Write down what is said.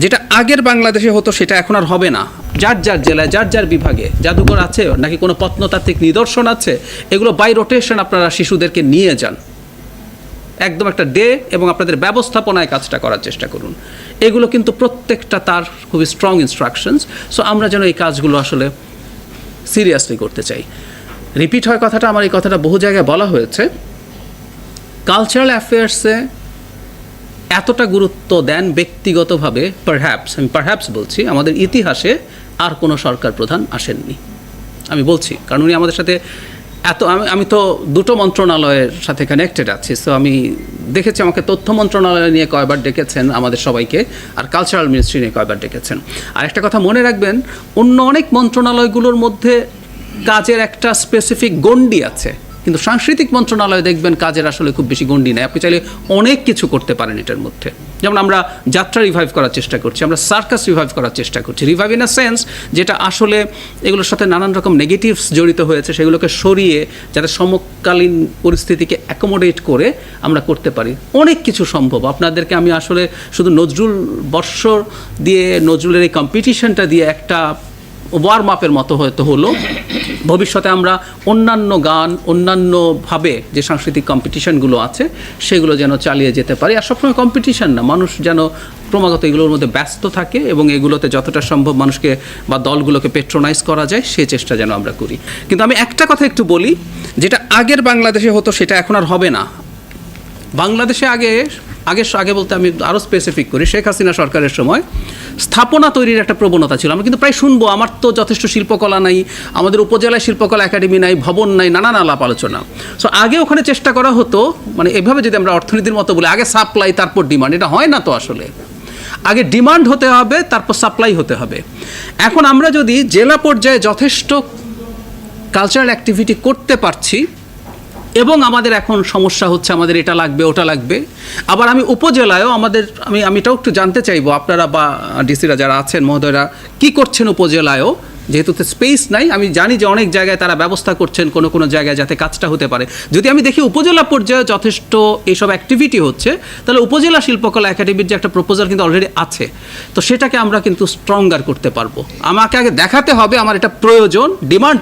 যেটা আগের বাংলাদেশে হতো সেটা এখন আর হবে না। যার যার জেলায় যার যার বিভাগে জাদুঘর আছে নাকি কোনো প্রত্নতাত্ত্বিক নিদর্শন আছে, এগুলো বাই রোটেশন আপনারা শিশুদেরকে নিয়ে যান, একদম একটা ডে, এবং আপনাদের ব্যবস্থাপনায় কাজটা করার চেষ্টা করুন। এগুলো কিন্তু প্রত্যেকটা তার খুবই স্ট্রং ইনস্ট্রাকশনস। সো আমরা যেন এই কাজগুলো আসলে সিরিয়াসলি করতে চাই। রিপিট হয় কথাটা, আমার এই কথাটা বহু জায়গায় বলা হয়েছে। কালচারাল অ্যাফেয়ার্সে এতটা গুরুত্ব দেন ব্যক্তিগতভাবে আমি পারহ্যাপস বলছি, আমাদের ইতিহাসে আর কোনো সরকার প্রধান আসেননি। আমি বলছি কারণ উনি আমাদের সাথে আমি তো দুটো মন্ত্রণালয়ের সাথে কানেক্টেড আছি। সো আমি দেখেছি আমাকে তথ্য মন্ত্রণালয় নিয়ে কয়বার ডেকেছেন আমাদের সবাইকে, আর কালচারাল মিনিস্ট্রি নিয়ে কয়বার ডেকেছেন। আর একটা কথা মনে রাখবেন, অন্য অনেক মন্ত্রণালয়গুলোর মধ্যে কাজের একটা স্পেসিফিক গণ্ডি আছে, কিন্তু সাংস্কৃতিক মন্ত্রণালয় দেখবেন কাজের আসলে খুব বেশি গণ্ডি নেই। আপনি চাইলে অনেক কিছু করতে পারেন এটার মধ্যে। যেমন আমরা যাত্রা রিভাইভ করার চেষ্টা করছি, আমরা সার্কাস রিভাইভ করার চেষ্টা করছি। রিভাইভ ইন আ সেন্স যেটা আসলে এগুলোর সাথে নানান রকম নেগেটিভস জড়িত হয়েছে, সেগুলোকে সরিয়ে যাতে সমকালীন পরিস্থিতিকে অ্যাকোমোডেট করে আমরা করতে পারি। অনেক কিছু সম্ভব। আপনাদেরকে আমি আসলে শুধু নজরুল বর্ষ দিয়ে, নজরুলের এই কম্পিটিশনটা দিয়ে একটা ওয়ার্ম আপের মতো হয়তো হলো। ভবিষ্যতে আমরা অন্যান্য গান, অন্যান্যভাবে যে সাংস্কৃতিক কম্পিটিশানগুলো আছে সেগুলো যেন চালিয়ে যেতে পারি। আর সবসময় কম্পিটিশান না, মানুষ যেন ক্রমাগত এগুলোর মধ্যে ব্যস্ত থাকে এবং এগুলোতে যতটা সম্ভব মানুষকে বা দলগুলোকে পেট্রোনাইজ করা যায় সে চেষ্টা যেন আমরা করি। কিন্তু আমি একটা কথা একটু বলি, যেটা আগের বাংলাদেশে হতো সেটা এখন আর হবে না। বাংলাদেশে আগে বলতে আমি আরও স্পেসিফিক করি, শেখ হাসিনা সরকারের সময় স্থাপনা তৈরির একটা প্রবণতা ছিল। আমরা কিন্তু প্রায় শুনবো, আমার তো যথেষ্ট শিল্পকলা নাই, আমাদের উপজেলায় শিল্পকলা একাডেমি নাই, ভবন নাই, নানান আলাপ আলোচনা। সো আগে ওখানে চেষ্টা করা হতো, মানে এভাবে যদি আমরা অর্থনীতির মতো বলি, আগে সাপ্লাই তারপর ডিমান্ড। এটা হয় না তো আসলে, আগে ডিমান্ড হতে হবে তারপর সাপ্লাই হতে হবে। এখন আমরা যদি জেলা পর্যায়ে যথেষ্ট কালচারাল অ্যাক্টিভিটি করতে পারছি, এবং আমাদের এখন সমস্যা হচ্ছে আমাদের এটা লাগবে ওটা লাগবে, আবার আমি উপজেলায়ও আমি এটাও একটু জানতে চাইবো আপনারা বা ডিসিরা যারা আছেন মহোদয়রা কী করছেন উপজেলায়ও, যেহেতু তো স্পেস নাই। আমি জানি যে অনেক জায়গায় তারা ব্যবস্থা করছেন কোনো জায়গায় যাতে কাজটা হতে পারে। যদি আমি দেখি উপজেলা পর্যায়ে যথেষ্ট এইসব অ্যাক্টিভিটি হচ্ছে, তাহলে উপজেলা শিল্পকলা একাডেমির যে একটা প্রপোজাল কিন্তু অলরেডি আছে, তো সেটাকে আমরা কিন্তু স্ট্রঙ্গার করতে পারবো। আমাকে আগে দেখাতে হবে আমার এটা প্রয়োজন, ডিমান্ড